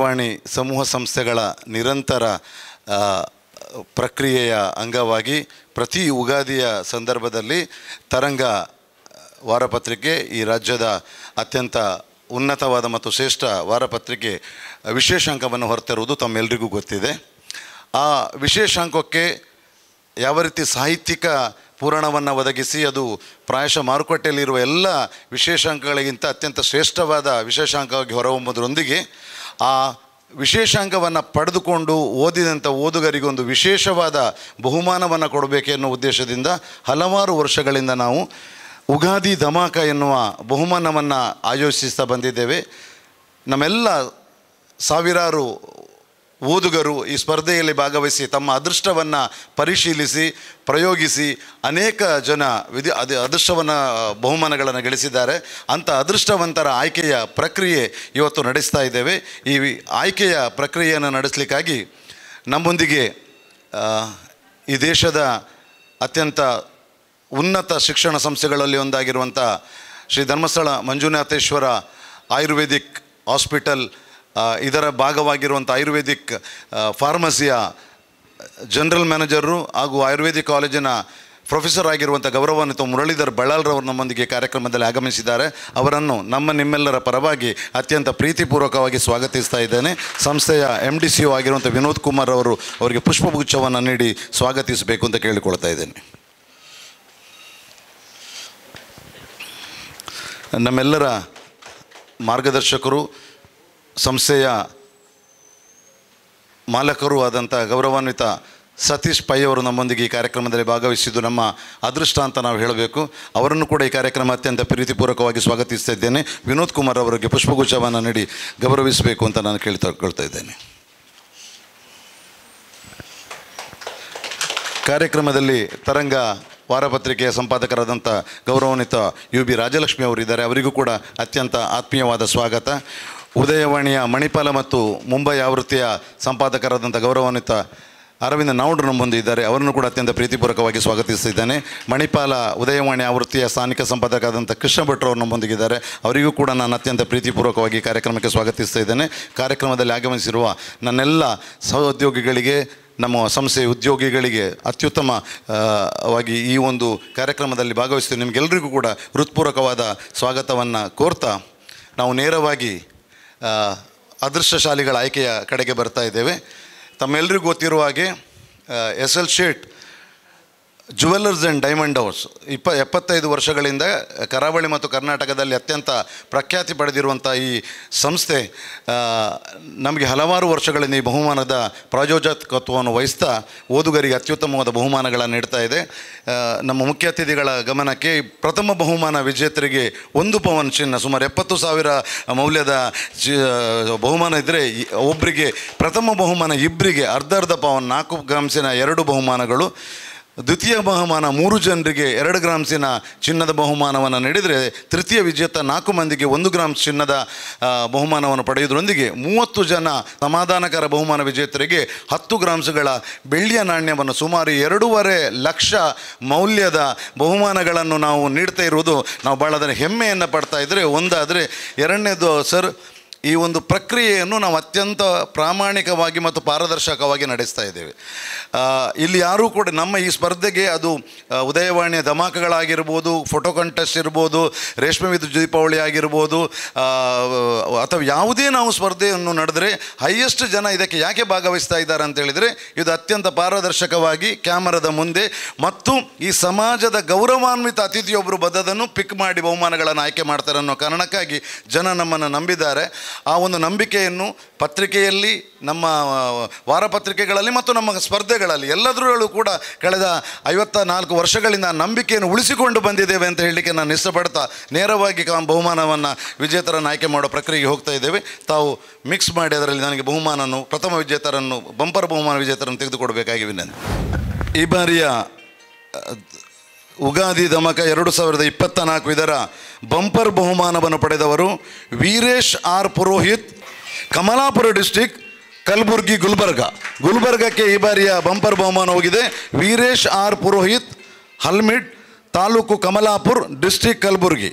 ಉದಯವಾಣಿ ಸಮೂಹ ಸಂಸ್ಥೆಗಳ ನಿರಂತರ ಪ್ರಕ್ರಿಯೆಯ ಅಂಗವಾಗಿ ಪ್ರತಿ ಯುಗಾದಿಯ ಸಂದರ್ಭದಲ್ಲಿ ತರಂಗ ವಾರಪತ್ರಿಕೆ ಈ ರಾಜ್ಯದ ಅತ್ಯಂತ ಉನ್ನತವಾದ ಮತ್ತು ಶ್ರೇಷ್ಠ ವಾರಪತ್ರಿಕೆ ವಿಶೇಷಾಂಕವನ್ನು ಹೊರತರುವುದು ತಮ್ಮೆಲ್ಲರಿಗೂ ಗೊತ್ತಿದೆ. ಆ ವಿಶೇಷಾಂಕಕ್ಕೆ ಯಾವ ರೀತಿ ಸಾಹಿತ್ಯಿಕ ಪೂರಣವನ್ನು ಒದಗಿಸಿ ಅದು ಪ್ರಾಯಶಃ ಮಾರುಕಟ್ಟೆಯಲ್ಲಿರುವ ಎಲ್ಲ ವಿಶೇಷಾಂಕಗಳಿಗಿಂತ ಅತ್ಯಂತ ಶ್ರೇಷ್ಠವಾದ ವಿಶೇಷಾಂಕವಾಗಿ ಹೊರಹೊಮ್ಮುವುದರೊಂದಿಗೆ ಆ ವಿಶೇಷಾಂಕವನ್ನು ಪಡೆದುಕೊಂಡು ಓದಿದಂಥ ಓದುಗರಿಗೊಂದು ವಿಶೇಷವಾದ ಬಹುಮಾನವನ್ನು ಕೊಡಬೇಕೆನ್ನುವ ಉದ್ದೇಶದಿಂದ ಹಲವಾರು ವರ್ಷಗಳಿಂದ ನಾವು ಉಗಾದಿ ಧಮಾಕ ಎನ್ನುವ ಬಹುಮಾನವನ್ನು ಆಯೋಜಿಸ್ತಾ ಬಂದಿದ್ದೇವೆ. ನಮ್ಮೆಲ್ಲ ಸಾವಿರಾರು ಓದುಗರು ಈ ಸ್ಪರ್ಧೆಯಲ್ಲಿ ಭಾಗವಹಿಸಿ ತಮ್ಮ ಅದೃಷ್ಟವನ್ನು ಪರಿಶೀಲಿಸಿ ಪ್ರಯೋಗಿಸಿ ಅನೇಕ ಜನ ಅದೃಷ್ಟವನ್ನು ಬಹುಮಾನಗಳನ್ನು ಗಳಿಸಿದ್ದಾರೆ. ಅಂಥ ಅದೃಷ್ಟವಂತರ ಆಯ್ಕೆಯ ಪ್ರಕ್ರಿಯೆ ಇವತ್ತು ನಡೆಸ್ತಾ ಇದ್ದೇವೆ. ಈ ಆಯ್ಕೆಯ ಪ್ರಕ್ರಿಯೆಯನ್ನು ನಡೆಸಲಿಕ್ಕಾಗಿ ನಮ್ಮೊಂದಿಗೆ ಈ ದೇಶದ ಅತ್ಯಂತ ಉನ್ನತ ಶಿಕ್ಷಣ ಸಂಸ್ಥೆಗಳಲ್ಲಿ ಒಂದಾಗಿರುವಂಥ ಶ್ರೀ ಧರ್ಮಸ್ಥಳ ಮಂಜುನಾಥೇಶ್ವರ ಆಯುರ್ವೇದಿಕ್ ಹಾಸ್ಪಿಟಲ್ ಇದರ ಭಾಗವಾಗಿರುವಂಥ ಆಯುರ್ವೇದಿಕ್ ಫಾರ್ಮಸಿಯ ಜನರಲ್ ಮ್ಯಾನೇಜರು ಹಾಗೂ ಆಯುರ್ವೇದಿಕ್ ಕಾಲೇಜಿನ ಪ್ರೊಫೆಸರ್ ಆಗಿರುವಂಥ ಗೌರವಾನ್ವಿತ ಮುರಳೀಧರ್ ಬಳ್ಳಾಲ್ರವರು ನಮ್ಮೊಂದಿಗೆ ಕಾರ್ಯಕ್ರಮದಲ್ಲಿ ಆಗಮಿಸಿದ್ದಾರೆ. ಅವರನ್ನು ನಿಮ್ಮೆಲ್ಲರ ಪರವಾಗಿ ಅತ್ಯಂತ ಪ್ರೀತಿಪೂರ್ವಕವಾಗಿ ಸ್ವಾಗತಿಸ್ತಾ ಇದ್ದೇನೆ. ಸಂಸ್ಥೆಯ MD/CO ಆಗಿರುವಂಥ ವಿನೋದ್ ಕುಮಾರ್ ಅವರು ಅವರಿಗೆ ಪುಷ್ಪಗುಚ್ಛವನ್ನು ನೀಡಿ ಸ್ವಾಗತಿಸಬೇಕು ಅಂತ ಕೇಳಿಕೊಳ್ತಾ ಇದ್ದೇನೆ. ನಮ್ಮೆಲ್ಲರ ಮಾರ್ಗದರ್ಶಕರು ಸಂಸ್ಥೆಯ ಮಾಲಕರು ಆದಂಥ ಗೌರವಾನ್ವಿತ ಸತೀಶ್ ಪೈ ಅವರು ನಮ್ಮೊಂದಿಗೆ ಈ ಕಾರ್ಯಕ್ರಮದಲ್ಲಿ ಭಾಗವಹಿಸಿದ್ದು ನಮ್ಮ ಅದೃಷ್ಟ ಅಂತ ನಾವು ಹೇಳಬೇಕು. ಅವರನ್ನು ಕೂಡ ಈ ಕಾರ್ಯಕ್ರಮ ಅತ್ಯಂತ ಪ್ರೀತಿಪೂರ್ವಕವಾಗಿ ಸ್ವಾಗತಿಸ್ತಾ ಇದ್ದೇನೆ. ವಿನೋದ್ ಕುಮಾರ್ ಅವರಿಗೆ ಪುಷ್ಪಗುಚ್ಛವನ್ನು ನೀಡಿ ಗೌರವಿಸಬೇಕು ಅಂತ ನಾನು ಕೇಳ್ತಾ ಇದ್ದೇನೆ. ಕಾರ್ಯಕ್ರಮದಲ್ಲಿ ತರಂಗ ವಾರಪತ್ರಿಕೆಯ ಸಂಪಾದಕರಾದಂಥ ಗೌರವಾನ್ವಿತ UB ರಾಜಲಕ್ಷ್ಮಿ ಅವರಿದ್ದಾರೆ. ಅವರಿಗೂ ಕೂಡ ಅತ್ಯಂತ ಆತ್ಮೀಯವಾದ ಸ್ವಾಗತ. ಉದಯವಾಣಿಯ ಮಣಿಪಾಲ ಮತ್ತು ಮುಂಬೈ ಆವೃತ್ತಿಯ ಸಂಪಾದಕರಾದಂಥ ಗೌರವಾನ್ವಿತ ಅರವಿಂದ ನಾವುಡ್ರು ನಮ್ಮೊಂದಿದ್ದಾರೆ. ಅವರನ್ನು ಕೂಡ ಅತ್ಯಂತ ಪ್ರೀತಿಪೂರ್ವಕವಾಗಿ ಸ್ವಾಗತಿಸ್ತಿದ್ದೇನೆ. ಮಣಿಪಾಲ ಉದಯವಾಣಿ ಆವೃತ್ತಿಯ ಸ್ಥಾನಿಕ ಸಂಪಾದಕರಾದಂಥ ಕೃಷ್ಣ ಭಟ್ರು ಅವರು ನಮ್ಮೊಂದಿಗಿದ್ದಾರೆ. ಅವರಿಗೂ ಕೂಡ ನಾನು ಅತ್ಯಂತ ಪ್ರೀತಿಪೂರ್ವಕವಾಗಿ ಕಾರ್ಯಕ್ರಮಕ್ಕೆ ಸ್ವಾಗತಿಸ್ತಾ ಇದ್ದೇನೆ. ಕಾರ್ಯಕ್ರಮದಲ್ಲಿ ಆಗಮಿಸಿರುವ ನನ್ನೆಲ್ಲ ಸಹೋದ್ಯೋಗಿಗಳಿಗೆ, ನಮ್ಮ ಸಂಸ್ಥೆಯ ಉದ್ಯೋಗಿಗಳಿಗೆ ಅತ್ಯುತ್ತಮವಾಗಿ ಈ ಒಂದು ಕಾರ್ಯಕ್ರಮದಲ್ಲಿ ಭಾಗವಹಿಸ್ತೀವಿ. ನಿಮಗೆಲ್ಲರಿಗೂ ಕೂಡ ಹೃತ್ಪೂರ್ವಕವಾದ ಸ್ವಾಗತವನ್ನು ಕೋರ್ತಾ ನಾವು ನೇರವಾಗಿ ಅದೃಷ್ಟಶಾಲಿಗಳ ಆಯ್ಕೆಯ ಕಡೆಗೆ ಬರ್ತಾ ಇದ್ದೇವೆ. ತಮ್ಮೆಲ್ಲರಿಗೂ ಗೊತ್ತಿರುವ ಹಾಗೆ SL Shet jewellers and diamond house 75 ವರ್ಷಗಳಿಂದ ಕರಾವಳಿ ಮತ್ತು ಕರ್ನಾಟಕದಲ್ಲಿ ಅತ್ಯಂತ ಪ್ರಖ್ಯಾತಿ ಪಡೆದಿರುವಂಥ ಈ ಸಂಸ್ಥೆ ನಮಗೆ ಹಲವಾರು ವರ್ಷಗಳಿಂದ ಈ ಬಹುಮಾನದ ಪ್ರಾಯೋಜಕತ್ವವನ್ನು ವಹಿಸ್ತಾ ಓದುಗರಿಗೆ ಅತ್ಯುತ್ತಮವಾದ ಬಹುಮಾನಗಳನ್ನು ನೀಡ್ತಾ ಇದೆ. ನಮ್ಮ ಮುಖ್ಯ ಅತಿಥಿಗಳ ಗಮನಕ್ಕೆ ಪ್ರಥಮ ಬಹುಮಾನ ವಿಜೇತರಿಗೆ 1 ಪವನ್ ಚಿನ್ನ ಸುಮಾರು 70,000 ಮೌಲ್ಯದ ಬಹುಮಾನ ಇದ್ದರೆ ಒಬ್ಬರಿಗೆ ಪ್ರಥಮ ಬಹುಮಾನ ಇಬ್ಬರಿಗೆ ಅರ್ಧ ಪವನ್ 4 ಗ್ರಾಮ್ಸಿನ 2 ಬಹುಮಾನಗಳು. ದ್ವಿತೀಯ ಬಹುಮಾನ 3 ಜನರಿಗೆ 2 ಗ್ರಾಮ್ಸಿನ ಚಿನ್ನದ ಬಹುಮಾನವನ್ನು ನೀಡಿದರೆ ತೃತೀಯ ವಿಜೇತ 4 ಮಂದಿಗೆ 1 ಗ್ರಾಮ್ ಚಿನ್ನದ ಬಹುಮಾನವನ್ನು ಪಡೆಯುವುದರೊಂದಿಗೆ 30 ಜನ ಸಮಾಧಾನಕರ ಬಹುಮಾನ ವಿಜೇತರಿಗೆ 10 ಗ್ರಾಮ್ಸ್ಗಳ ಬೆಳ್ಳಿಯ ನಾಣ್ಯವನ್ನು ಸುಮಾರು 2.5 ಲಕ್ಷ ಮೌಲ್ಯದ ಬಹುಮಾನಗಳನ್ನು ನಾವು ನೀಡ್ತಾ ಇರುವುದು ನಾವು ಭಾಳ ಅದನ್ನು ಹೆಮ್ಮೆಯನ್ನು ಪಡ್ತಾ ಇದ್ದರೆ ಒಂದಾದರೆ. ಎರಡನೇದು ಸರ್, ಈ ಒಂದು ಪ್ರಕ್ರಿಯೆಯನ್ನು ನಾವು ಅತ್ಯಂತ ಪ್ರಾಮಾಣಿಕವಾಗಿ ಮತ್ತು ಪಾರದರ್ಶಕವಾಗಿ ನಡೆಸ್ತಾ ಇದ್ದೇವೆ. ಇಲ್ಲಿ ಯಾರೂ ಕೂಡ ನಮ್ಮ ಈ ಸ್ಪರ್ಧೆಗೆ ಅದು ಉದಯವಾಣಿಯ ಧಮಾಕಗಳಾಗಿರ್ಬೋದು, ಫೋಟೋ ಕಂಟೆಸ್ಟ್ ಇರ್ಬೋದು, ರೇಷ್ಮೆ ವಿದ್ಯುತ್ ದೀಪಾವಳಿ ಆಗಿರ್ಬೋದು, ಅಥವಾ ಯಾವುದೇ ನಾವು ಸ್ಪರ್ಧೆಯನ್ನು ನಡೆದರೆ ಹೈಯೆಸ್ಟ್ ಜನ ಇದಕ್ಕೆ ಯಾಕೆ ಭಾಗವಹಿಸ್ತಾ ಇದ್ದಾರೆ ಅಂತ ಹೇಳಿದರೆ ಇದು ಅತ್ಯಂತ ಪಾರದರ್ಶಕವಾಗಿ ಕ್ಯಾಮರಾದ ಮುಂದೆ ಮತ್ತು ಈ ಸಮಾಜದ ಗೌರವಾನ್ವಿತ ಅತಿಥಿಯೊಬ್ಬರು ಬದದನ್ನು ಪಿಕ್ ಮಾಡಿ ಬಹುಮಾನಗಳನ್ನು ಆಯ್ಕೆ ಮಾಡ್ತಾರೆ ಅನ್ನೋ ಕಾರಣಕ್ಕಾಗಿ ಜನ ನಮ್ಮನ್ನು ನಂಬಿದ್ದಾರೆ. ಆ ಒಂದು ನಂಬಿಕೆಯನ್ನು ಪತ್ರಿಕೆಯಲ್ಲಿ, ನಮ್ಮ ವಾರಪತ್ರಿಕೆಗಳಲ್ಲಿ ಮತ್ತು ನಮ್ಮ ಸ್ಪರ್ಧೆಗಳಲ್ಲಿ ಎಲ್ಲದರಲ್ಲೂ ಕೂಡ ಕಳೆದ 54 ವರ್ಷಗಳಿಂದ ನಂಬಿಕೆಯನ್ನು ಉಳಿಸಿಕೊಂಡು ಬಂದಿದ್ದೇವೆ ಅಂತ ಹೇಳಲಿಕ್ಕೆ ನಾನು ಇಷ್ಟಪಡ್ತಾ ನೇರವಾಗಿ ಬಹುಮಾನವನ್ನು ವಿಜೇತರನ್ನು ಆಯ್ಕೆ ಮಾಡೋ ಪ್ರಕ್ರಿಯೆಗೆ ಹೋಗ್ತಾ ಇದ್ದೇವೆ. ತಾವು ಮಿಕ್ಸ್ ಮಾಡಿ ಅದರಲ್ಲಿ ನನಗೆ ಬಹುಮಾನವನ್ನು ಪ್ರಥಮ ವಿಜೇತರನ್ನು ಬಂಪರ್ ಬಹುಮಾನ ವಿಜೇತರನ್ನು ತೆಗೆದುಕೊಡಬೇಕಾಗಿ ವಿನಂತಿ. ಈ ಬಾರಿಯ ಉಗಾದಿ ಧಮಕ 2024 ಇದರ ಬಂಪರ್ ಬಹುಮಾನವನ್ನು ಪಡೆದವರು ವೀರೇಶ್ ಆರ್ ಪುರೋಹಿತ್, ಕಮಲಾಪುರ ಡಿಸ್ಟಿಕ್, ಕಲಬುರ್ಗಿ, ಗುಲ್ಬರ್ಗಕ್ಕೆ ಈ ಬಾರಿಯ ಬಂಪರ್ ಬಹುಮಾನ ಹೋಗಿದೆ. Veeresh R Purohit, Halmid taluk, Kamalapur district, Kalaburgi.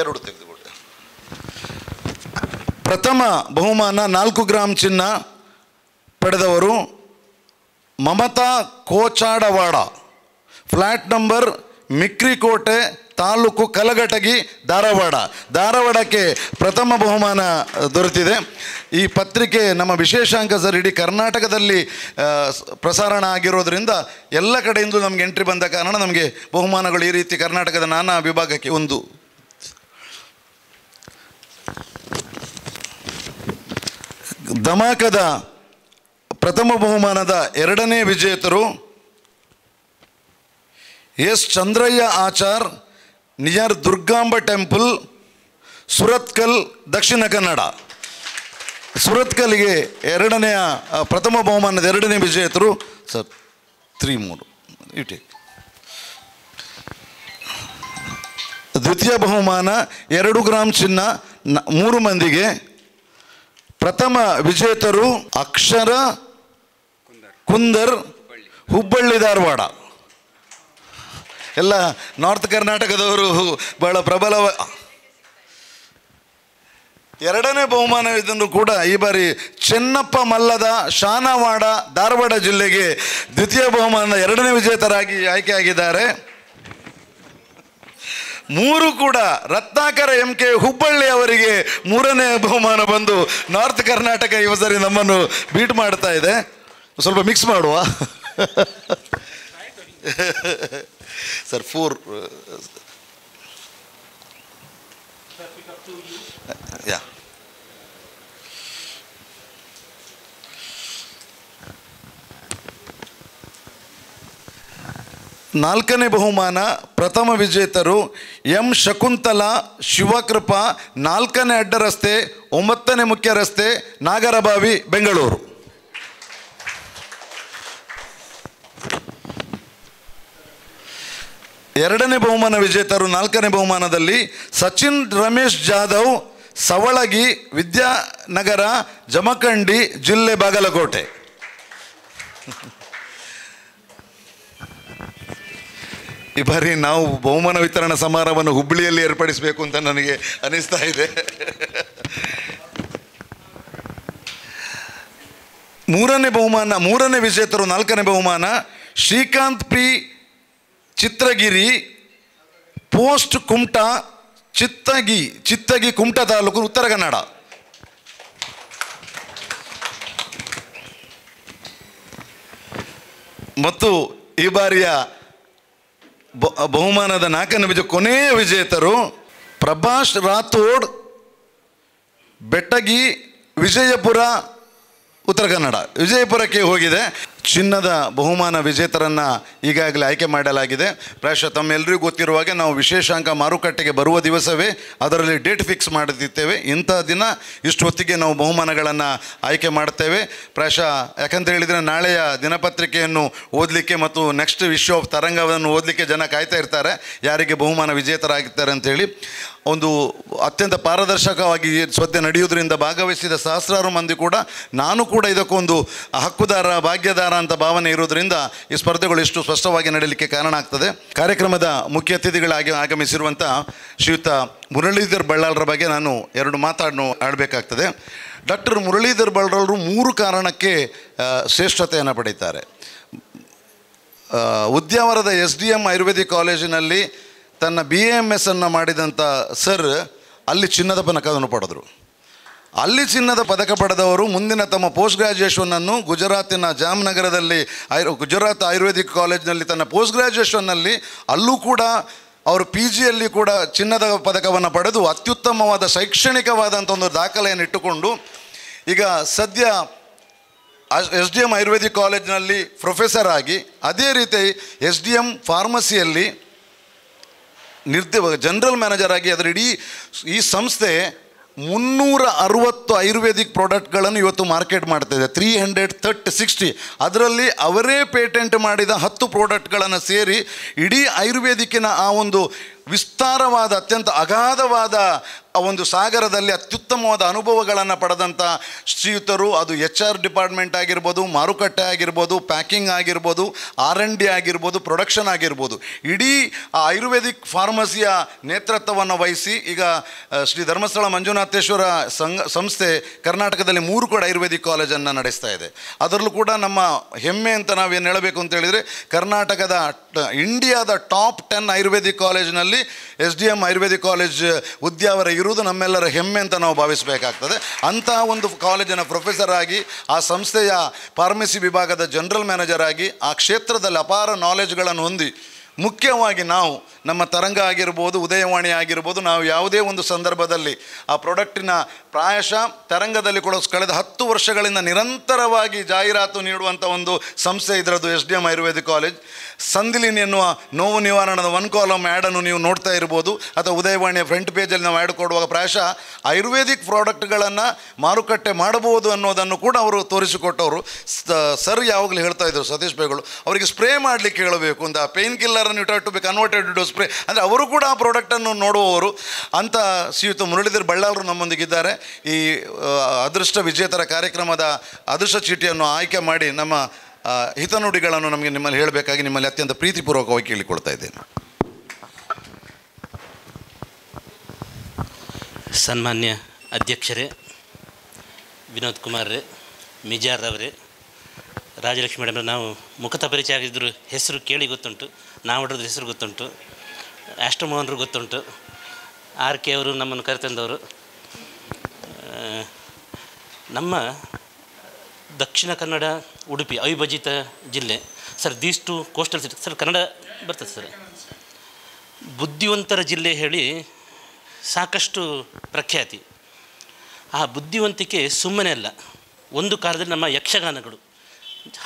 ಎರಡು ತೆಗೆದುಕೊಟ್ಟೆ. ಪ್ರಥಮ ಬಹುಮಾನ 4 ಗ್ರಾಂ ಚಿನ್ನ ಪಡೆದವರು ಮಮತಾ ಕೋಚಾಡವಾಡ, ಫ್ಲ್ಯಾಟ್ ನಂಬರ್ ಮಿಕ್ರಿಕೋಟೆ, ತಾಲೂಕು ಕಲಘಟಗಿ, ಧಾರವಾಡಕ್ಕೆ ಪ್ರಥಮ ಬಹುಮಾನ ದೊರೆತಿದೆ. ಈ ಪತ್ರಿಕೆ ನಮ್ಮ ವಿಶೇಷಾಂಕ ಸರ್ ಇಡೀ ಕರ್ನಾಟಕದಲ್ಲಿ ಪ್ರಸಾರಣ ಆಗಿರೋದ್ರಿಂದ ಎಲ್ಲ ಕಡೆಯಿಂದ ನಮಗೆ ಎಂಟ್ರಿ ಬಂದ ಕಾರಣ ನಮಗೆ ಬಹುಮಾನಗಳು ಈ ರೀತಿ ಕರ್ನಾಟಕದ ನಾನಾ ವಿಭಾಗಕ್ಕೆ ಒಂದು. ಧಮಾಕದ ಪ್ರಥಮ ಬಹುಮಾನದ 2ನೇ ವಿಜೇತರು S Chandrayya Achar, near Durgamba temple, Surathkal, Dakshina Kannada. ಸುರತ್ಕಲ್ಗೆ ಪ್ರಥಮ ಬಹುಮಾನದ 2ನೇ ವಿಜೇತರು ಸರ್ 3 ಇಟಿ. ದ್ವಿತೀಯ ಬಹುಮಾನ 2 ಗ್ರಾಂ ಚಿನ್ನ 3 ಮಂದಿಗೆ. ಪ್ರಥಮ ವಿಜೇತರು ಅಕ್ಷರ ಕುಂದರ್, ಹುಬ್ಬಳ್ಳಿ, ಧಾರವಾಡ. ಎಲ್ಲ ನಾರ್ತ್ ಕರ್ನಾಟಕದವರು ಬಹಳ ಪ್ರಬಲ. 2ನೇ ಬಹುಮಾನ ಇದನ್ನು ಕೂಡ ಈ ಬಾರಿ ಚೆನ್ನಪ್ಪ ಮಲ್ಲದ, ಶಾನವಾಡ, ಧಾರವಾಡ ಜಿಲ್ಲೆಗೆ ದ್ವಿತೀಯ ಬಹುಮಾನದ 2ನೇ ವಿಜೇತರಾಗಿ ಆಯ್ಕೆಯಾಗಿದ್ದಾರೆ. 3 ಕೂಡ ರತ್ನಾಕರ MK ಹುಬ್ಬಳ್ಳಿ ಅವರಿಗೆ 3ನೇ ಬಹುಮಾನ ಬಂದು ನಾರ್ತ್ ಕರ್ನಾಟಕ ಈ ಸರಿ ನಮ್ಮನ್ನು ಬೀಟ್ ಮಾಡ್ತಾ ಇದೆ. ಸ್ವಲ್ಪ ಮಿಕ್ಸ್ ಮಾಡುವ ಸರ್. 4 ಯಾ. ನಾಲ್ಕನೇ ಬಹುಮಾನ ಪ್ರಥಮ ವಿಜೇತರು ಎಂ ಶಕುಂತಲಾ, ಶಿವಕೃಪಾ, 4ನೇ ಅಡ್ಡ ರಸ್ತೆ, 9ನೇ ಮುಖ್ಯ ರಸ್ತೆ, ನಾಗರಬಾವಿ, ಬೆಂಗಳೂರು. ಎರಡನೇ ಬಹುಮಾನ ವಿಜೇತರು 4ನೇ ಬಹುಮಾನದಲ್ಲಿ ಸಚಿನ್ ರಮೇಶ್ ಜಾಧವ್, ಸವಳಗಿ, ವಿದ್ಯಾನಗರ, ಜಮಖಂಡಿ ಜಿಲ್ಲೆ, ಬಾಗಲಕೋಟೆ. ಈ ಬಾರಿ ನಾವು ಬಹುಮಾನ ವಿತರಣಾ ಸಮಾರಂಭವನ್ನು ಹುಬ್ಬಳ್ಳಿಯಲ್ಲಿ ಏರ್ಪಡಿಸಬೇಕು ಅಂತ ನನಗೆ ಅನಿಸ್ತಾ ಇದೆ. 3ನೇ ಬಹುಮಾನ, 3ನೇ ವಿಜೇತರು 4ನೇ ಬಹುಮಾನ ಶ್ರೀಕಾಂತ್ ಪಿ, ಚಿತ್ರಗಿರಿ, ಪೋಸ್ಟ್ ಕುಮಟಾ, ಚಿತ್ತಗಿ ಕುಮಟಾ ತಾಲೂಕು, ಉತ್ತರ ಕನ್ನಡ. ಮತ್ತು ಈ ಬಾರಿಯ ಬಹುಮಾನದ 4ನೇ ಕೊನೆಯ ವಿಜೇತರು ಪ್ರಭಾಸ್ ರಾಥೋಡ್, ಬೆಟ್ಟಗಿ, ವಿಜಯಪುರ, ಉತ್ತರ ಕನ್ನಡ. ವಿಜಯಪುರಕ್ಕೆ ಹೋಗಿದೆ. ಚಿನ್ನದ ಬಹುಮಾನ ವಿಜೇತರನ್ನು ಈಗಾಗಲೇ ಆಯ್ಕೆ ಮಾಡಲಾಗಿದೆ. ಪ್ರಾಯಶಃ ತಮ್ಮೆಲ್ಲರಿಗೂ ಗೊತ್ತಿರುವ ಹಾಗೆ ನಾವು ವಿಶೇಷಾಂಕ ಮಾರುಕಟ್ಟೆಗೆ ಬರುವ ದಿವಸವೇ ಅದರಲ್ಲಿ ಡೇಟ್ ಫಿಕ್ಸ್ ಮಾಡುತ್ತಿದ್ದೇವೆ. ಇಂಥ ದಿನ ಇಷ್ಟು ಹೊತ್ತಿಗೆ ನಾವು ಬಹುಮಾನಗಳನ್ನು ಆಯ್ಕೆ ಮಾಡ್ತೇವೆ. ಪ್ರಾಯಶಃ ಯಾಕಂತ ಹೇಳಿದರೆ ನಾಳೆಯ ದಿನಪತ್ರಿಕೆಯನ್ನು ಓದಲಿಕ್ಕೆ ಮತ್ತು ನೆಕ್ಸ್ಟ್ ಇಶ್ಯೂ ಆಫ್ ತರಂಗವನ್ನು ಓದಲಿಕ್ಕೆ ಜನ ಕಾಯ್ತಾ ಇರ್ತಾರೆ, ಯಾರಿಗೆ ಬಹುಮಾನ ವಿಜೇತರಾಗಿರ್ತಾರೆ ಅಂಥೇಳಿ. ಒಂದು ಅತ್ಯಂತ ಪಾರದರ್ಶಕವಾಗಿ ಸದ್ಯ ನಡೆಯುವುದರಿಂದ ಭಾಗವಹಿಸಿದ ಸಹಸ್ರಾರು ಮಂದಿ ಕೂಡ, ನಾನು ಕೂಡ ಇದಕ್ಕೊಂದು ಹಕ್ಕುದಾರ, ಭಾಗ್ಯದಾರ ಅಂತ ಭಾವನೆ ಇರುವುದರಿಂದ ಈ ಸ್ಪರ್ಧೆಗಳು ಇಷ್ಟು ಸ್ಪಷ್ಟವಾಗಿ ನಡೆಯಲಿಕ್ಕೆ ಕಾರಣ ಆಗ್ತದೆ. ಕಾರ್ಯಕ್ರಮದ ಮುಖ್ಯ ಅತಿಥಿಗಳಾಗಿ ಆಗಮಿಸಿರುವಂಥ ಶ್ರೀಯುತ ಮುರಳೀಧರ್ ಬಳ್ಳಾಲ್ರ ಬಗ್ಗೆ ನಾನು 2 ಆಡಬೇಕಾಗ್ತದೆ. ಡಾಕ್ಟರ್ ಮುರಳೀಧರ್ ಬಳ್ಳಾಲ್ರು 3 ಕಾರಣಕ್ಕೆ ಶ್ರೇಷ್ಠತೆಯನ್ನು ಪಡೀತಾರೆ. ಉದ್ಯಾವರದ SDM ಆಯುರ್ವೇದಿಕ್ ಕಾಲೇಜಿನಲ್ಲಿ ತನ್ನ BAMS ಅನ್ನು ಮಾಡಿದಂಥ ಸರ್ ಅಲ್ಲಿ ಚಿನ್ನದ ಪದಕವನ್ನು ಪಡೆದರು. ಅಲ್ಲಿ ಚಿನ್ನದ ಪದಕ ಪಡೆದವರು ಮುಂದಿನ ತಮ್ಮ ಪೋಸ್ಟ್ ಗ್ರ್ಯಾಜುಯೇಷನನ್ನು ಗುಜರಾತಿನ ಜಾಮ್ನಗರದಲ್ಲಿ ಗುಜರಾತ್ ಆಯುರ್ವೇದಿಕ್ ಕಾಲೇಜಿನಲ್ಲಿ ತನ್ನ ಪೋಸ್ಟ್ ಗ್ರ್ಯಾಜುಯೇಷನ್ನಲ್ಲಿ ಅಲ್ಲೂ ಕೂಡ ಅವರು PGಯಲ್ಲಿ ಕೂಡ ಚಿನ್ನದ ಪದಕವನ್ನು ಪಡೆದು ಅತ್ಯುತ್ತಮವಾದ ಶೈಕ್ಷಣಿಕವಾದಂಥ ಒಂದು ದಾಖಲೆಯನ್ನು ಇಟ್ಟುಕೊಂಡು ಈಗ ಸದ್ಯ SDM ಆಯುರ್ವೇದಿಕ್ ಕಾಲೇಜಿನಲ್ಲಿ ಪ್ರೊಫೆಸರ್ ಆಗಿ, ಅದೇ ರೀತಿ SDM ಫಾರ್ಮಸಿಯಲ್ಲಿ ಜನರಲ್ ಮ್ಯಾನೇಜರ್ ಆಗಿ, ಅದರ ಇಡೀ ಈ ಸಂಸ್ಥೆ 360 ಆಯುರ್ವೇದಿಕ್ ಪ್ರಾಡಕ್ಟ್ಗಳನ್ನು ಇವತ್ತು ಮಾರ್ಕೆಟ್ ಮಾಡ್ತಾಯಿದೆ. 360 ಅದರಲ್ಲಿ ಅವರೇ ಪೇಟೆಂಟ್ ಮಾಡಿದ 10 ಪ್ರಾಡಕ್ಟ್ಗಳನ್ನು ಸೇರಿ ಇಡೀ ಆಯುರ್ವೇದಿಕ್ಕಿನ ಆ ಒಂದು ವಿಸ್ತಾರವಾದ ಅತ್ಯಂತ ಅಗಾಧವಾದ ಒಂದು ಸಾಗರದಲ್ಲಿ ಅತ್ಯುತ್ತಮವಾದ ಅನುಭವಗಳನ್ನು ಪಡೆದಂಥ ಶ್ರೀಯುತರು. ಅದು HR ಡಿಪಾರ್ಟ್ಮೆಂಟ್ ಆಗಿರ್ಬೋದು, ಮಾರುಕಟ್ಟೆ ಆಗಿರ್ಬೋದು, ಪ್ಯಾಕಿಂಗ್ ಆಗಿರ್ಬೋದು, R&D ಆಗಿರ್ಬೋದು, ಪ್ರೊಡಕ್ಷನ್ ಆಗಿರ್ಬೋದು, ಇಡೀ ಆ ಆಯುರ್ವೇದಿಕ್ ಫಾರ್ಮಸಿಯ ನೇತೃತ್ವವನ್ನು ವಹಿಸಿ ಈಗ ಶ್ರೀ ಧರ್ಮಸ್ಥಳ ಮಂಜುನಾಥೇಶ್ವರ ಸಂಸ್ಥೆ ಕರ್ನಾಟಕದಲ್ಲಿ 3 ಕೂಡ ಆಯುರ್ವೇದಿಕ್ ಕಾಲೇಜನ್ನು ನಡೆಸ್ತಾ ಇದೆ. ಅದರಲ್ಲೂ ಕೂಡ ನಮ್ಮ ಹೆಮ್ಮೆ ಅಂತ ನಾವೇನು ಹೇಳಬೇಕು ಅಂತ ಹೇಳಿದರೆ, ಕರ್ನಾಟಕದ ಇಂಡಿಯಾದ ಟಾಪ್ 10 ಆಯುರ್ವೇದಿಕ್ ಕಾಲೇಜಿನಲ್ಲಿ SDM ಆಯುರ್ವೇದಿಕ್ ಕಾಲೇಜ್ ಉದ್ಯಾವರ ಇರುವುದು ನಮ್ಮೆಲ್ಲರ ಹೆಮ್ಮೆ ಅಂತ ನಾವು ಭಾವಿಸಬೇಕಾಗ್ತದೆ. ಅಂತಹ ಒಂದು ಕಾಲೇಜಿನ ಪ್ರೊಫೆಸರ್ ಆಗಿ, ಆ ಸಂಸ್ಥೆಯ ಫಾರ್ಮಸಿ ವಿಭಾಗದ ಜನರಲ್ ಮ್ಯಾನೇಜರ್ ಆಗಿ, ಆ ಕ್ಷೇತ್ರದಲ್ಲಿ ಅಪಾರ ನಾಲೆಜ್ಗಳನ್ನು ಹೊಂದಿ, ಮುಖ್ಯವಾಗಿ ನಾವು ನಮ್ಮ ತರಂಗ ಆಗಿರ್ಬೋದು, ಉದಯವಾಣಿ ಆಗಿರ್ಬೋದು, ನಾವು ಯಾವುದೇ ಒಂದು ಸಂದರ್ಭದಲ್ಲಿ ಆ ಪ್ರಾಡಕ್ಟಿನ ಪ್ರಾಯಶಃ ತರಂಗದಲ್ಲಿ ಕೂಡ ಕಳೆದ 10 ವರ್ಷಗಳಿಂದ ನಿರಂತರವಾಗಿ ಜಾಹೀರಾತು ನೀಡುವಂಥ ಒಂದು ಸಂಸ್ಥೆ ಇದರದ್ದು SDM ಆಯುರ್ವೇದಿಕ್ ಕಾಲೇಜ್. ಸಂದಿಲಿನ್ ಎನ್ನುವ ನೋವು ನಿವಾರಣದ 1 ಕಾಲಮ್ ಆ್ಯಡನ್ನು ನೀವು ನೋಡ್ತಾ ಇರ್ಬೋದು, ಅಥವಾ ಉದಯವಾಣಿಯ ಫ್ರಂಟ್ ಪೇಜಲ್ಲಿ ನಾವು ಆ್ಯಡ್ ಕೊಡುವಾಗ ಪ್ರಾಯಶಃ ಆಯುರ್ವೇದಿಕ್ ಪ್ರಾಡಕ್ಟ್ಗಳನ್ನು ಮಾರುಕಟ್ಟೆ ಮಾಡಬಹುದು ಅನ್ನೋದನ್ನು ಕೂಡ ಅವರು ತೋರಿಸಿಕೊಟ್ಟವರು. ಸರ್ ಯಾವಾಗಲೂ ಹೇಳ್ತಾ ಇದ್ದರು, ಸತೀಶ್ ಬೇಗಳು, ಅವರಿಗೆ ಸ್ಪ್ರೇ ಮಾಡಲಿಕ್ಕೆ ಹೇಳಬೇಕು ಅಂತ. ಪೇನ್ ಕಿಲ್ಲರನ್ನು you to be converted to spray ಅಂದರೆ ಅವರು ಕೂಡ ಆ ಪ್ರಾಡಕ್ಟನ್ನು ನೋಡುವವರು ಅಂತ. ಶ್ರೀಯುತ ಮುರಳೀಧರ್ ಬಳ್ಳಾಲರು ನಮ್ಮೊಂದಿಗಿದ್ದಾರೆ. ಈ ಅದೃಷ್ಟ ವಿಜೇತರ ಕಾರ್ಯಕ್ರಮದ ಅದೃಷ್ಟ ಚೀಟಿಯನ್ನು ಆಯ್ಕೆ ಮಾಡಿ ನಮ್ಮ ಹಿತನುಡಿಗಳನ್ನು ನಮಗೆ ನಿಮ್ಮಲ್ಲಿ ಹೇಳಬೇಕಾಗಿ ನಿಮ್ಮಲ್ಲಿ ಅತ್ಯಂತ ಪ್ರೀತಿಪೂರ್ವಕವಾಗಿ ಕೇಳಿಕೊಳ್ತಾ ಇದ್ದೇನೆ. ಸನ್ಮಾನ್ಯ ಅಧ್ಯಕ್ಷರೇ, ವಿನೋದ್ ಕುಮಾರ್ ಮಿಜಾರ್ ಅವರೇ, ರಾಜಲಕ್ಷ್ಮಿ ಮೇಡಮ್, ನಾವು ಮುಖತ ಪರಿಚಯ ಆಗಿದ್ದರು, ಹೆಸರು ಕೇಳಿ ಗೊತ್ತುಂಟು, ನಾವು ಹೊಡೆದ್ರ ಹೆಸರು ಗೊತ್ತುಂಟು, ಅಷ್ಟಮೋಹನ್ರು ಗೊತ್ತುಂಟು, RK ಅವರು ನಮ್ಮನ್ನು ಕರೆತಂದವರು. ನಮ್ಮ ದಕ್ಷಿಣ ಕನ್ನಡ, ಉಡುಪಿ ಅವಿಭಜಿತ ಜಿಲ್ಲೆ sir. These two coastal city sir, Kannada ಬರ್ತದೆ ಸರ್. ಬುದ್ಧಿವಂತರ ಜಿಲ್ಲೆ ಹೇಳಿ ಸಾಕಷ್ಟು ಪ್ರಖ್ಯಾತಿ. ಆ ಬುದ್ಧಿವಂತಿಕೆ ಸುಮ್ಮನೆ ಅಲ್ಲ. ಒಂದು ಕಾಲದಲ್ಲಿ ನಮ್ಮ ಯಕ್ಷಗಾನಗಳು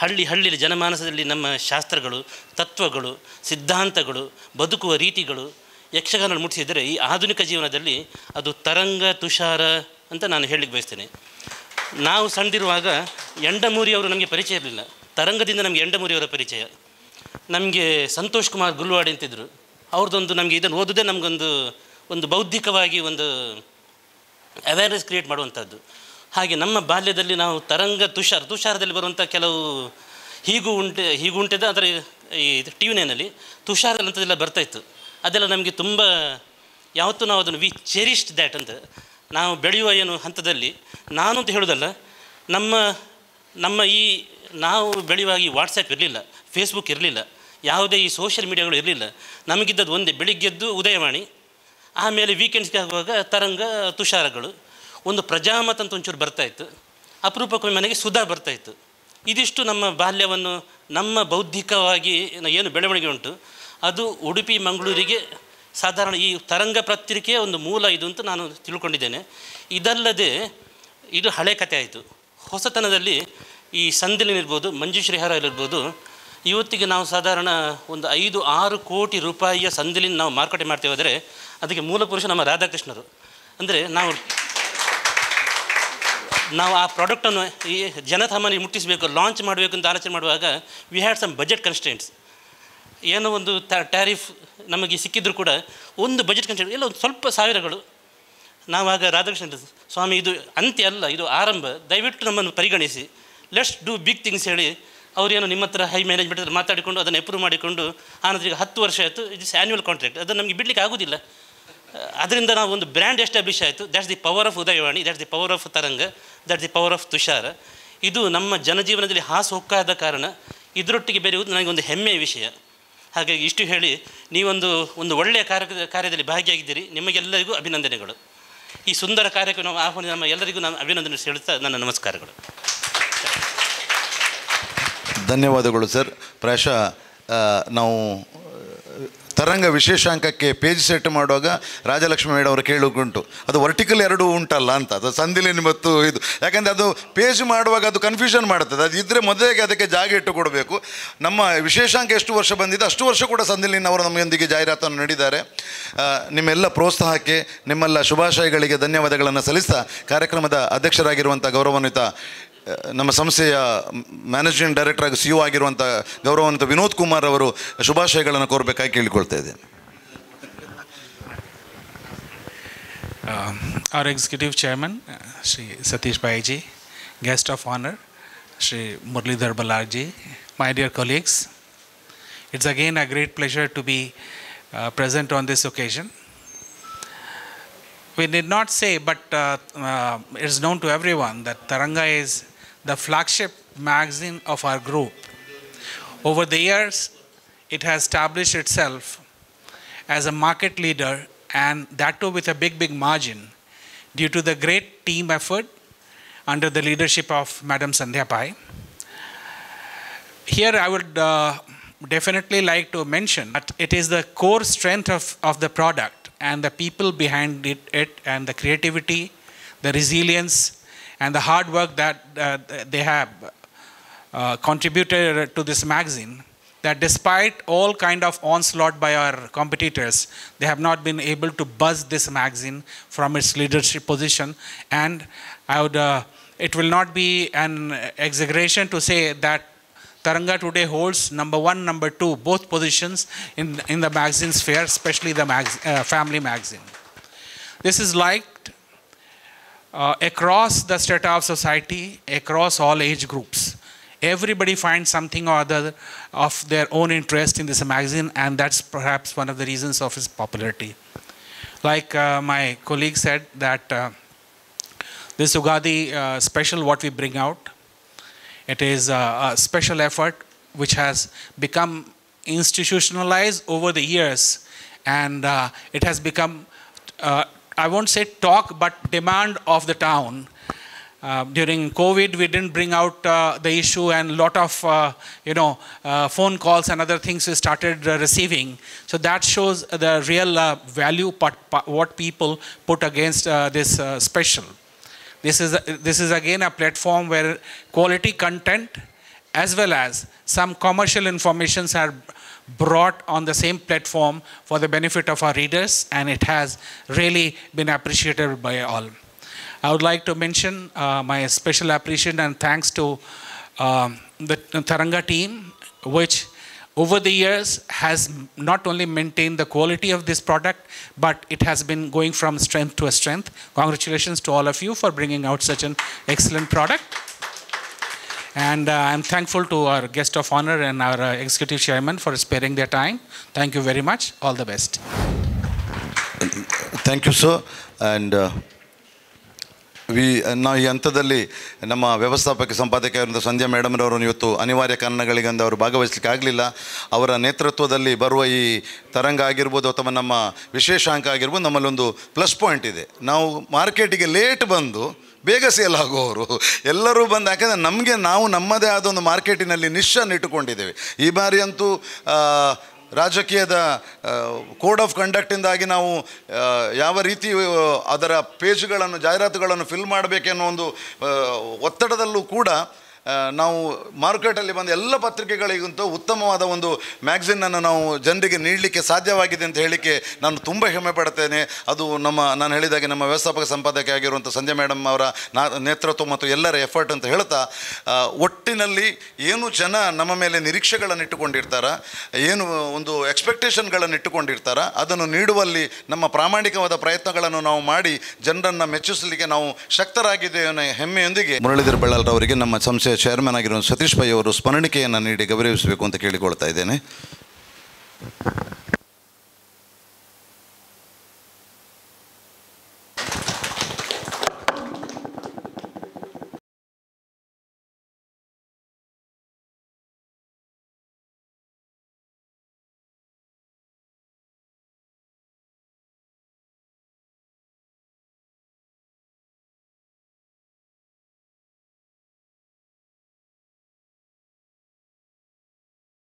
ಹಳ್ಳಿಯಲ್ಲಿ ಜನಮಾನಸದಲ್ಲಿ ನಮ್ಮ ಶಾಸ್ತ್ರಗಳು, ತತ್ವಗಳು, ಸಿದ್ಧಾಂತಗಳು, ಬದುಕುವ ರೀತಿಗಳು ಯಕ್ಷಗಾನ ಮುಟ್ಟಿಸಿದರೆ, ಈ ಆಧುನಿಕ ಜೀವನದಲ್ಲಿ ಅದು ತರಂಗ ತುಷಾರ ಅಂತ ನಾನು ಹೇಳಲಿಕ್ಕೆ ಬಯಸ್ತೇನೆ. ನಾವು ಸಣ್ಣದಿರುವಾಗ ಎಂಡಮೂರಿಯವರು ನಮಗೆ ಪರಿಚಯ ಇರಲಿಲ್ಲ. ತರಂಗದಿಂದ ನಮಗೆ ಎಂಡಮೂರಿಯವರ ಪರಿಚಯ. ನಮಗೆ ಸಂತೋಷ್ ಕುಮಾರ್ ಗುಲ್ವಾಡಿ ಅಂತಿದ್ದರು. ಅವ್ರದ್ದೊಂದು ನಮಗೆ ಇದನ್ನು ಓದೋದೇ ನಮಗೊಂದು ಬೌದ್ಧಿಕವಾಗಿ ಒಂದು ಅವೇರ್ನೆಸ್ ಕ್ರಿಯೇಟ್ ಮಾಡುವಂಥದ್ದು. ಹಾಗೆ ನಮ್ಮ ಬಾಲ್ಯದಲ್ಲಿ ನಾವು ತರಂಗ ತುಷಾರದಲ್ಲಿ ಬರುವಂಥ ಕೆಲವು ಹೀಗೂ ಉಂಟಿದ ಅದರ ಈ TV9ನಲ್ಲಿ ತುಷಾರದಂಥದ್ದೆಲ್ಲ ಬರ್ತಾಯಿತ್ತು. ಅದೆಲ್ಲ ನಮಗೆ ತುಂಬ ಯಾವತ್ತೂ ನಾವು ಅದನ್ನು ವಿ ಚೆರಿಶ್ಡ್ ದ್ಯಾಟ್ ಅಂತ. ನಾವು ಬೆಳೆಯುವ ಏನು ಹಂತದಲ್ಲಿ, ನಾನು ಅಂತ ಹೇಳೋದಲ್ಲ, ನಮ್ಮ ಈ ನಾವು ಬೆಳೆಯುವಾಗ ಈ ವಾಟ್ಸಪ್ ಇರಲಿಲ್ಲ, ಫೇಸ್ಬುಕ್ ಇರಲಿಲ್ಲ, ಯಾವುದೇ ಈ ಸೋಷಿಯಲ್ ಮೀಡಿಯಾಗಳು ಇರಲಿಲ್ಲ. ನಮಗಿದ್ದದ್ದು ಒಂದೇ, ಬೆಳಿಗ್ಗೆದ್ದು ಉದಯವಾಣಿ, ಆಮೇಲೆ ವೀಕೆಂಡ್ಸ್ಗೆ ಆಗುವಾಗ ತರಂಗ ತುಷಾರಗಳು, ಒಂದು ಪ್ರಜಾಮತ ಅಂತ ಒಂಚೂರು ಬರ್ತಾಯಿತ್ತು, ಅಪರೂಪಕ್ಕೊಮ್ಮೆ ಮನೆಗೆ ಸುಧಾ ಬರ್ತಾಯಿತ್ತು. ಇದಿಷ್ಟು ನಮ್ಮ ಬಾಲ್ಯವನ್ನು, ನಮ್ಮ ಬೌದ್ಧಿಕವಾಗಿ ಏನು ಬೆಳವಣಿಗೆ ಉಂಟು ಅದು ಉಡುಪಿ ಮಂಗಳೂರಿಗೆ ಸಾಧಾರಣ ಈ ತರಂಗ ಪತ್ರಿಕೆಯ ಒಂದು ಮೂಲ ಇದು ಅಂತ ನಾನು ತಿಳ್ಕೊಂಡಿದ್ದೇನೆ. ಇದಲ್ಲದೆ ಇದು ಹಳೆ ಕಥೆ ಆಯಿತು. ಹೊಸತನದಲ್ಲಿ ಈ ಸಂದಿಲಿನ್ ಇರ್ಬೋದು, ಮಂಜುಶ್ರೀ ಹಾರ ಇರ್ಬೋದು, ಇವತ್ತಿಗೆ ನಾವು ಸಾಧಾರಣ ಒಂದು 5-6 ಕೋಟಿ ರೂಪಾಯಿಯ ಸಂದಿಲಿನ್ ನಾವು ಮಾರುಕಟ್ಟೆ ಮಾಡ್ತೇವೆ. ಆದರೆ ಅದಕ್ಕೆ ಮೂಲ ಪುರುಷ ನಮ್ಮ ರಾಧಾಕೃಷ್ಣರು. ಅಂದರೆ ನಾವು ಆ ಪ್ರಾಡಕ್ಟನ್ನು ಈ ಜನಸಾಮಾನ್ಯರಿಗೆ ಮುಟ್ಟಿಸಬೇಕು, ಲಾಂಚ್ ಮಾಡಬೇಕು ಅಂತ ಆಲೋಚನೆ ಮಾಡುವಾಗ we had some budget constraints. ಏನೋ ಒಂದು ಟ್ಯಾರಿಫ್ ನಮಗೆ ಸಿಕ್ಕಿದ್ರು ಕೂಡ ಒಂದು ಬಜೆಟ್ ಕನ್ಸ್ಟೆಂಟ್ ಎಲ್ಲ ಒಂದು ಸ್ವಲ್ಪ ಸಾವಿರಗಳು. ನಾವಾಗ ರಾಧಾಕೃಷ್ಣ ಸ್ವಾಮಿ, ಇದು ಅಂತ್ಯ ಅಲ್ಲ, ಇದು ಆರಂಭ, ದಯವಿಟ್ಟು ನಮ್ಮನ್ನು ಪರಿಗಣಿಸಿ, ಲೆಟ್ಸ್ ಡೂ ಬಿಗ್ ಥಿಂಗ್ಸ್ ಹೇಳಿ ಅವರೇನು ನಿಮ್ಮ ಹತ್ರ ಹೈ ಮ್ಯಾನೇಜ್ಮೆಂಟ್ ಮಾತಾಡಿಕೊಂಡು ಅದನ್ನು ಅಪ್ರೂವ್ ಮಾಡಿಕೊಂಡು ಆನಂತರ ಈಗ 10 ವರ್ಷ ಆಯಿತು. ಇಟ್ಸ್ ಆ್ಯನ್ಯುವಲ್ ಕಾಂಟ್ರಾಕ್ಟ್, ಅದನ್ನು ನಮಗೆ ಬಿಡಲಿಕ್ಕೆ ಆಗೋದಿಲ್ಲ. ಅದರಿಂದ ನಾವು ಒಂದು ಬ್ರ್ಯಾಂಡ್ ಎಸ್ಟಾಬ್ಲಿಷ್ ಆಯಿತು. That's the power of Udayavani, that's the power of Taranga, that's the power of Tushara. ಇದು ನಮ್ಮ ಜನಜೀವನದಲ್ಲಿ ಹಾಸುಹೊಕ್ಕಾದ ಕಾರಣ ಇದರೊಟ್ಟಿಗೆ ಬೆರೆಯುವುದು ನನಗೊಂದು ಹೆಮ್ಮೆಯ ವಿಷಯ. ಹಾಗಾಗಿ ಇಷ್ಟು ಹೇಳಿ, ನೀವೊಂದು ಒಳ್ಳೆಯ ಕಾರ್ಯದಲ್ಲಿ ಭಾಗಿಯಾಗಿದ್ದೀರಿ. ನಿಮಗೆಲ್ಲರಿಗೂ ಅಭಿನಂದನೆಗಳು. ಈ ಸುಂದರ ಕಾರ್ಯಕ್ರಮ ಆಹ್ವಾನ ನಮ್ಮ ಎಲ್ಲರಿಗೂ ನಾನು ಅಭಿನಂದನೆ ಹೇಳುತ್ತಾ ನನ್ನ ನಮಸ್ಕಾರಗಳು. ಧನ್ಯವಾದಗಳು ಸರ್. ಪ್ರಾಯಶಃ ನಾವು ತರಂಗ ವಿಶೇಷಾಂಕಕ್ಕೆ ಪೇಜ್ ಸೆಟ್ ಮಾಡುವಾಗ ರಾಜಲಕ್ಷ್ಮಿ ಮೇಡಮ್ ಅವರು ಕೇಳೋಗುಂಟು, ಅದು ವರ್ಟಿಕಲ್ 2 ಉಂಟಲ್ಲ ಅಂತ, ಅದು ಸಂದಿಲಿನ್ ಮತ್ತು ಇದು. ಯಾಕಂದರೆ ಅದು ಪೇಜ್ ಮಾಡುವಾಗ ಅದು ಕನ್ಫ್ಯೂಷನ್ ಮಾಡುತ್ತದೆ. ಅದು ಇದ್ದರೆ ಮೊದಲಿಗೆ ಅದಕ್ಕೆ ಜಾಗ ಇಟ್ಟು ಕೊಡಬೇಕು. ನಮ್ಮ ವಿಶೇಷಾಂಕ ಎಷ್ಟು ವರ್ಷ ಬಂದಿದೆ ಅಷ್ಟು ವರ್ಷ ಕೂಡ ಸಂದಿಲಿನ್ ಅವರು ನಮ್ಮೊಂದಿಗೆ ಜಾಹೀರಾತನ್ನು ನೀಡಿದ್ದಾರೆ. ನಿಮ್ಮೆಲ್ಲ ಪ್ರೋತ್ಸಾಹಕ್ಕೆ, ನಿಮ್ಮೆಲ್ಲ ಶುಭಾಶಯಗಳಿಗೆ ಧನ್ಯವಾದಗಳನ್ನು ಸಲ್ಲಿಸ್ತಾ, ಕಾರ್ಯಕ್ರಮದ ಅಧ್ಯಕ್ಷರಾಗಿರುವಂಥ ಗೌರವಾನ್ವಿತ ನಮ್ಮ ಸಂಸ್ಥೆಯ ಮ್ಯಾನೇಜಿಂಗ್ ಡೈರೆಕ್ಟರ್ ಆಗಿ CEO ಆಗಿರುವಂಥ ಗೌರವಾನ್ವಿತ ವಿನೋದ್ ಕುಮಾರ್ ಅವರು ಶುಭಾಶಯಗಳನ್ನು ಕೋರಬೇಕಾಗಿ ಕೇಳಿಕೊಳ್ತಾ ಇದ್ದೇನೆ. Our Executive Chairman, Shri Satish Bhaiji, Guest of Honor, Shri Muralidhar Balarji, my dear colleagues, it's again a great pleasure to be present on this occasion. We did not say, but it is known to everyone that Taranga is the flagship magazine of our group. Over the years, it has established itself as a market leader, and that too with a big margin due to the great team effort under the leadership of Madam Sandhya Pai. Here I would definitely like to mention that it is the core strength of the product and the people behind it and the creativity, the resilience, and the hard work that they have contributed to this magazine, that despite all kind of onslaught by our competitors, they have not been able to buzz this magazine from its leadership position. And I would, it will not be an exaggeration to say that Taranga today holds number 1, number 2, both positions in the magazine sphere, especially the family magazine. This is liked across the strata of society, across all age groups. Everybody finds something or other of their own interest in this magazine, and that's perhaps one of the reasons of its popularity. Like my colleague said, that this Ugadi special, what we bring out, it is a special effort which has become institutionalized over the years, and it has become, I won't say talk, but demand of the town. During COVID, we didn't bring out the issue, and a lot of phone calls and other things we started receiving. So that shows the real value what people put against this special. This is again a platform where quality content as well as some commercial informations are brought on the same platform for the benefit of our readers, and it has really been appreciated by all. I would like to mention my special appreciation and thanks to the Taranga team, which over the years has not only maintained the quality of this product, but it has been going from strength to strength. Congratulations to all of you for bringing out such an excellent product. And I'm thankful to our guest of honor and our executive chairman for sparing their time. Thank you very much. All the best. Thank you, sir. And ನಾವು ಈ ಹಂತದಲ್ಲಿ ನಮ್ಮ ವ್ಯವಸ್ಥಾಪಕ ಸಂಪಾದಕಿಯಾಗಿರುವಂಥ ಸಂಧ್ಯಾ ಮೇಡಮ್ರವರನ್ನು ಇವತ್ತು ಅನಿವಾರ್ಯ ಕಾರಣಗಳಿಂದ ಅವರು ಭಾಗವಹಿಸಲಿಕ್ಕೆ ಆಗಲಿಲ್ಲ. ಅವರ ನೇತೃತ್ವದಲ್ಲಿ ಬರುವ ಈ ತರಂಗ ಆಗಿರ್ಬೋದು ಅಥವಾ ನಮ್ಮ ವಿಶೇಷಾಂಕ ಆಗಿರ್ಬೋದು, ನಮ್ಮಲ್ಲಿ ಒಂದು ಪ್ಲಸ್ ಪಾಯಿಂಟ್ ಇದೆ. ನಾವು ಮಾರ್ಕೆಟಿಗೆ ಲೇಟ್ ಬಂದು ಬೇಗ ಸೇಲ್ ಆಗುವವರು ಎಲ್ಲರೂ ಬಂದು, ಯಾಕಂದರೆ ನಾವು ನಮ್ಮದೇ ಆದ ಒಂದು ಮಾರ್ಕೆಟಿನಲ್ಲಿ ನಿಶ್ಚನ್ನು ಇಟ್ಟುಕೊಂಡಿದ್ದೇವೆ. ಈ ಬಾರಿ ಅಂತೂ ರಾಜಕೀಯದ ಕೋಡ್ ಆಫ್ ಕಂಡಕ್ಟಿಂದಾಗಿ ನಾವು ಯಾವ ರೀತಿ ಅದರ ಪೇಜ್ಗಳನ್ನು, ಜಾಹೀರಾತುಗಳನ್ನು ಫಿಲ್ ಮಾಡಬೇಕೆನ್ನೋ ಒಂದು ಒತ್ತಡದಲ್ಲೂ ಕೂಡ ನಾವು ಮಾರುಕಟ್ಟೆಯಲ್ಲಿ ಬಂದ ಎಲ್ಲ ಪತ್ರಿಕೆಗಳಿಗಿಂತ ಉತ್ತಮವಾದ ಒಂದು ಮ್ಯಾಗ್ಝಿನನ್ನು ನಾವು ಜನರಿಗೆ ನೀಡಲಿಕ್ಕೆ ಸಾಧ್ಯವಾಗಿದೆ ಅಂತ ಹೇಳಲಿಕ್ಕೆ ನಾನು ತುಂಬ ಹೆಮ್ಮೆ ಪಡ್ತೇನೆ. ಅದು ನಾನು ಹೇಳಿದಾಗೆ ನಮ್ಮ ವ್ಯವಸ್ಥಾಪಕ ಸಂಪಾದಕಿ ಆಗಿರುವಂಥ ಸಂಧ್ಯಾ ಮೇಡಮ್ ಅವರ ನೇತೃತ್ವ ಮತ್ತು ಎಲ್ಲರ ಎಫರ್ಟ್ ಅಂತ ಹೇಳ್ತಾ, ಒಟ್ಟಿನಲ್ಲಿ ಏನು ಜನ ನಮ್ಮ ಮೇಲೆ ನಿರೀಕ್ಷೆಗಳನ್ನು ಇಟ್ಟುಕೊಂಡಿರ್ತಾರ, ಏನು ಒಂದು ಎಕ್ಸ್ಪೆಕ್ಟೇಷನ್ಗಳನ್ನು ಇಟ್ಟುಕೊಂಡಿರ್ತಾರ, ಅದನ್ನು ನೀಡುವಲ್ಲಿ ನಮ್ಮ ಪ್ರಾಮಾಣಿಕವಾದ ಪ್ರಯತ್ನಗಳನ್ನು ನಾವು ಮಾಡಿ ಜನರನ್ನು ಮೆಚ್ಚಿಸಲಿಕ್ಕೆ ನಾವು ಶಕ್ತರಾಗಿದ್ದೇವೆ ಅನ್ನೋ ಹೆಮ್ಮೆಯೊಂದಿಗೆ ಮುರಳೀಧರ್ ಬಳ್ಳಾಲ್ರವರಿಗೆ ನಮ್ಮ ಸಂಸ್ಥೆಯ ಚೇರ್ಮನ್ ಆಗಿರುವ ಸತೀಶ್ ಪೈ ಅವರು ಸ್ಮರಣಿಕೆಯನ್ನು ನೀಡಿ ಗೌರವಿಸಬೇಕು ಅಂತ ಕೇಳಿಕೊಳ್ತಾ ಇದ್ದೇನೆ.